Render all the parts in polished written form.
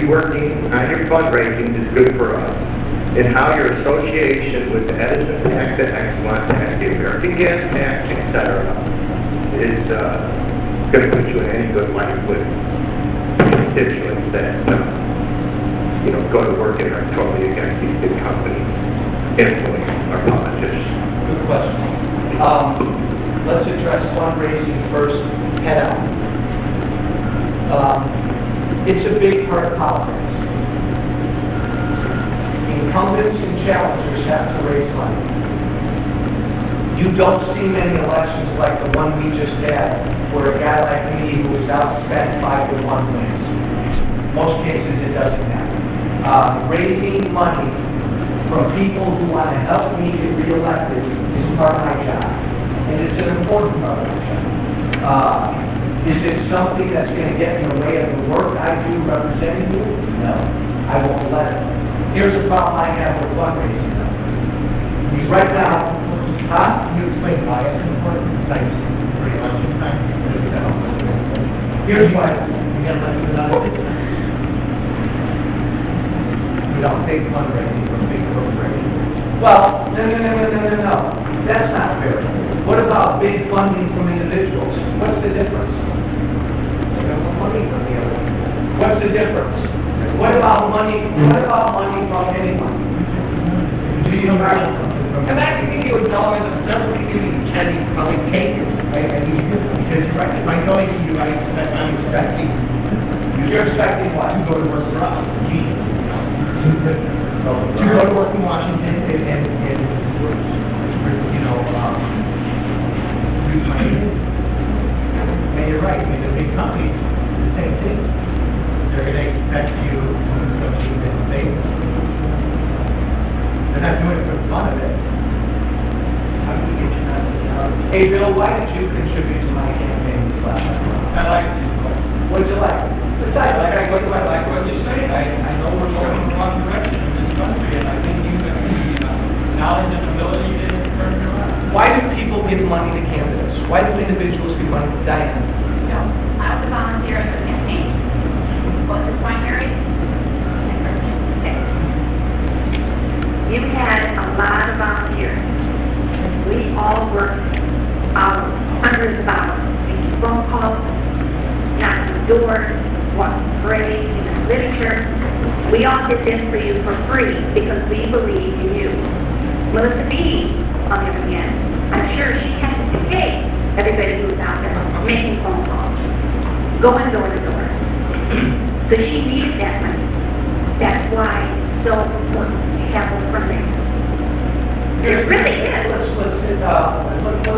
you working on your fundraising is good for us, and how your association with the Edison Act, the Excellent Act, the American Gas Act, etc., is going to put you in any good light with constituents that go to work and are totally against these big companies influencing our politics. Good question. Let's address fundraising first, head on. It's a big part of politics. Incumbents and challengers have to raise money. You don't see many elections like the one we just had, where a guy like me who was outspent 5-1 wins. Most cases it doesn't happen. Raising money from people who want to help me get reelected is part of my job. And it's an important part of my job. Is it something that's going to get in the way of the work I do representing you? No, I won't let it. Here's a problem I have with fundraising. Right now, can you explain why it's important? Besides for election time? Here's why it's important. We don't take fundraising from big corporations. Well, no. That's not fair. What about big funding from individuals? What's the difference? What's the difference? What about money from anyone? Do you know something? And I can give you $1, the devil can give you 10, you probably take it. Because if I go to you, I'm expecting. You're expecting what? To go to work for us. To go to work in Washington and use my name. And you're right, I mean, the big companies, the same thing. They're going to expect you to do something that they're not doing it for the fun of it. How do you get your message out? Hey, Bill, why did you contribute to my campaign this last time? I like it. What did you like? Besides, I like what you say. I know we're going in the wrong direction in this country, and I think you have the knowledge and ability to turn it around. Why do people give money to candidates? Why do individuals give money to Diane? No, I was a volunteer in the campaign. Was it primary? Okay. You had a lot of volunteers. We all worked hours, hundreds of hours, making phone calls, knocking doors, walking parades, giving literature. We all did this for you for free because we believe in you. Melissa B., on the other hand, I'm sure she had to pay everybody who was out there making phone calls, going door to door. So she needed that money. That's why it's so important to have those fundraisers. It really is. Let's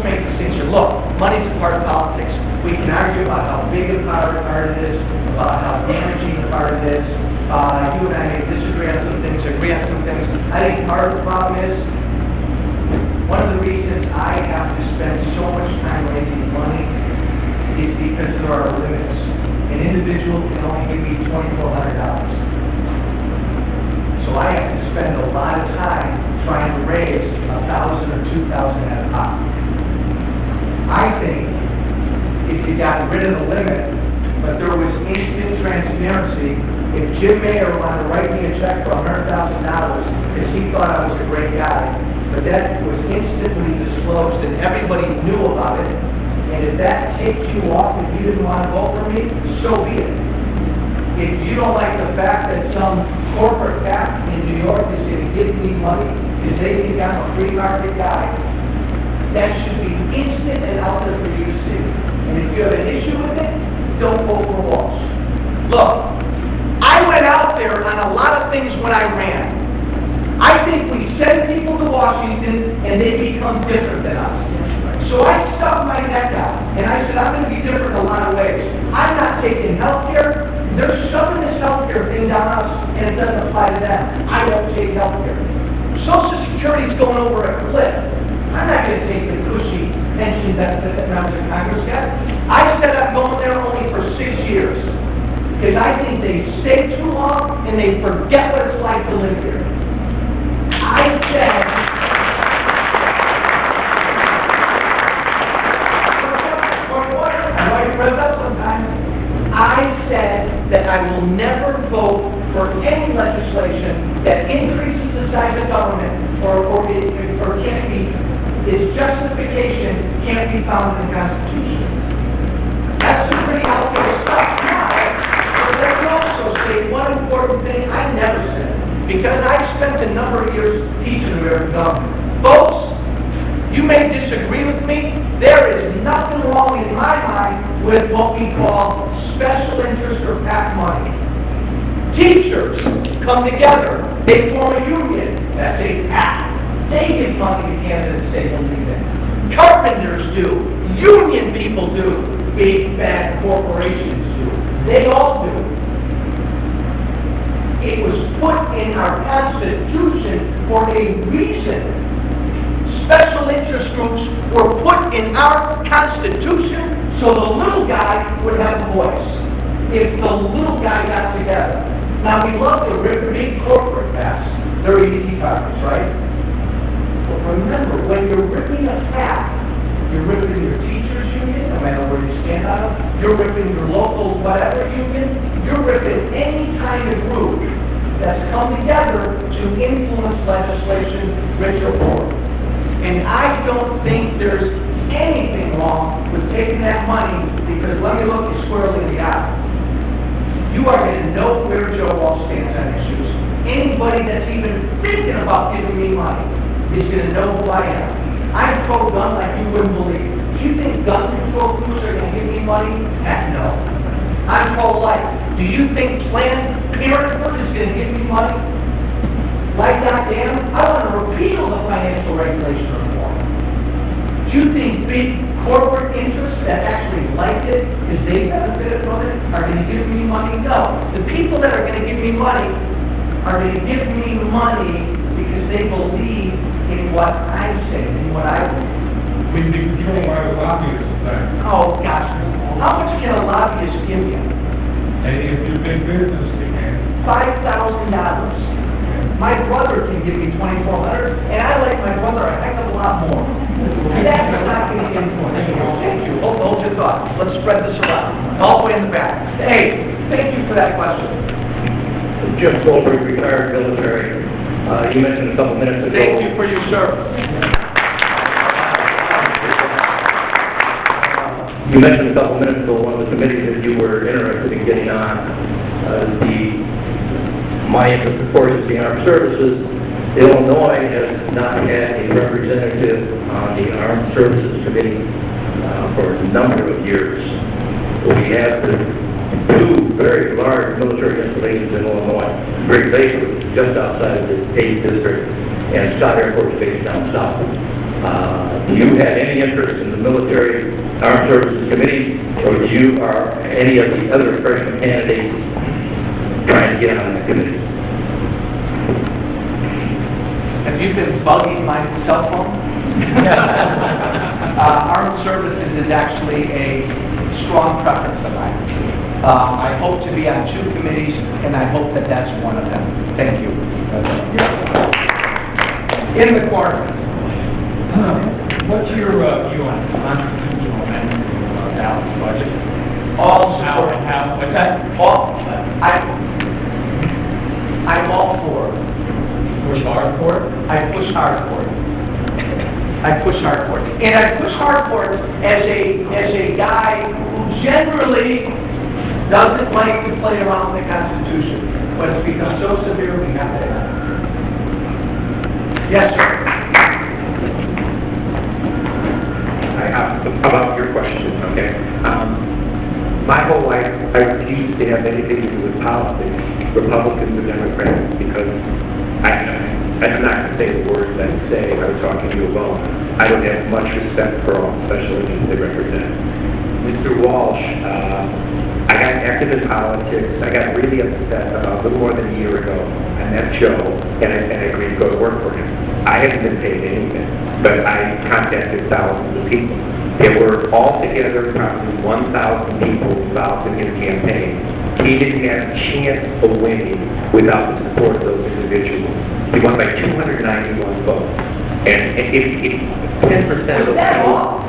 make this easier. Look, money's a part of politics. We can argue about how big a part it is, about how damaging a part it is. You and I may disagree on some things, agree on some things. I think part of the problem is, one of the reasons I have to spend so much time raising money is because there are limits. An individual can only give me $2,400. So I have to spend a lot of time trying to raise $1,000 or $2,000 at a pop. I think if you got rid of the limit, but there was instant transparency, if Jim Mayer wanted to write me a check for $100,000 because he thought I was a great guy, but that was instantly disclosed and everybody knew about it, and if that ticked you off, if you didn't want to vote for me, so be it. If you don't like the fact that some corporate pack in New York is going to give me money because they think I'm a free market guy, that should be instant and out there for you to see. And if you have an issue with it, don't vote for Walsh. Look, I went out there on a lot of things when I ran. I think we send people to Washington and they become different than us. So I stuck my neck out and I said, I'm going to be different in a lot of ways. I'm not taking health care. They're shoving this health care thing down us and it doesn't apply to them. I don't take health care. Social Security's going over a cliff. I'm not going to take the cushy pension benefit that when I was in Congress got. I said I'm going there only for 6 years because I think they stay too long and they forget what it's like to live here. I said, I said that I will never vote for any legislation that increases the size of government or can't be, its justification can't be found in the Constitution. That's some pretty out there stuff now. But let me also say one important thing I never said, because I spent a number of years teaching American government. Folks, you may disagree with me. There is nothing wrong in my mind with what we call special interest or PAC money. Teachers come together. They form a union. That's a PAC. They give money to candidates they believe in. Carpenters do. Union people do. Big, bad corporations do. They all do. It was put in our Constitution for a reason. Special interest groups were put in our Constitution so the little guy would have a voice. If the little guy got together. Now, we love to rip big corporate fast. They're easy targets, right? But remember, when you're ripping a FAC, you're ripping your teachers' union, no matter where you stand on it. You're ripping your local whatever union. You're ripping any kind of group that's come together to influence legislation, rich or poor. And I don't think there's anything wrong with taking that money, because let me look you squarely in the eye. You are going to know where Joe Walsh stands on issues. Anybody that's even thinking about giving me money is going to know who I am. I'm pro-gun like you wouldn't believe. Do you think gun control groups are going to give me money? Heck no. I'm pro-life. Do you think Planned Parenthood is going to give me money? Like goddamn, I want to repeal the financial regulation reform. Do you think big corporate interests that actually liked it because they benefited from it are going to give me money? No. The people that are going to give me money are going to give me money because they believe in what I'm saying, in what I believe. We've been controlled by the lobbyists then. Oh gosh, how much can a lobbyist give you? And if you're big business, they can. $5,000. My brother can give me $2,400, and I like my brother a heck of a lot more. That's not going to influence me. Thank you. Hold your thought. Let's spread this around. All the way in the back. Hey, thank you for that question. Jim Solberg, retired military. You mentioned a couple minutes ago. Thank you for your service. You mentioned a couple minutes ago one of the committees that you were interested in getting on. My interest, of course, is the armed services. Illinois has not had a representative on the Armed Services Committee for a number of years. We have two very large military installations in Illinois. Great Base, which is just outside of the 8th District, and Scott Air Force Base down south. Do you have any interest in the Military Armed Services Committee, or do you or any of the other freshman candidates trying to get on that committee? Have you been bugging my cell phone? Armed Services is actually a strong preference of mine. I hope to be on 2 committees, and I hope that that's one of them. Thank you. In the corner. What's your view on constitutional amendment of balanced budget? All support. What's that? I'm all for it. Push hard for it? I push hard for it. I push hard for it. And I push hard for it as a guy who generally doesn't like to play around with the Constitution, but it's become so severe we have to. Yes, sir. About your question, okay? My whole life, I refuse to have anything to do with politics, Republicans or Democrats, because I'm not going to say the words I say if I was talking to you alone. I don't have much respect for all the special interests they represent. Mr. Walsh, I got active in politics. I got really upset about a little more than a year ago. I met Joe, and I agreed to go to work for him. I haven't been paid anything, but I contacted thousands of people. There were altogether probably 1,000 people involved in his campaign. He didn't have a chance of winning without the support of those individuals. He won by 291 votes. And if 10% of those people,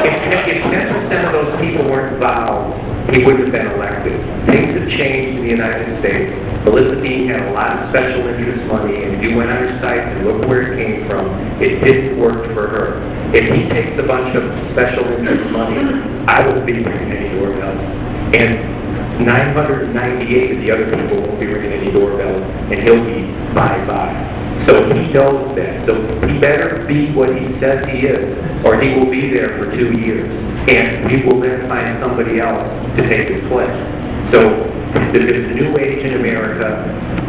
if 10% of those people weren't involved, he wouldn't have been elected. Things have changed in the United States. Melissa Dean had a lot of special interest money, and if you went on her site and look where it came from, it didn't work for her. If he takes a bunch of special interest money, I won't be ringing any doorbells. And 998 of the other people won't be ringing any doorbells, and he'll be bye-bye. So he knows that. So he better be what he says he is, or he will be there for 2 years. And we will then find somebody else to take his place. So there's a new age in America.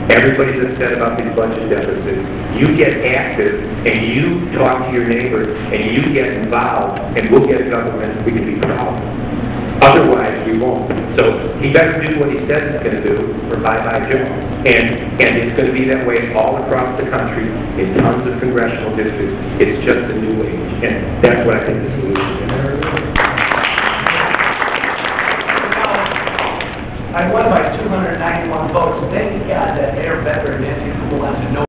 Everybody's upset about these budget deficits. You get active, and you talk to your neighbors, and you get involved, and we'll get government we can be proud of. Otherwise, we won't. So he better do what he says he's going to do, or bye-bye Joe. And it's going to be that way all across the country in tons of congressional districts. It's just a new age, and that's what I think the solution is. I won by 291 votes. Thank God that Mayor Becker and Nancy Cool wants to know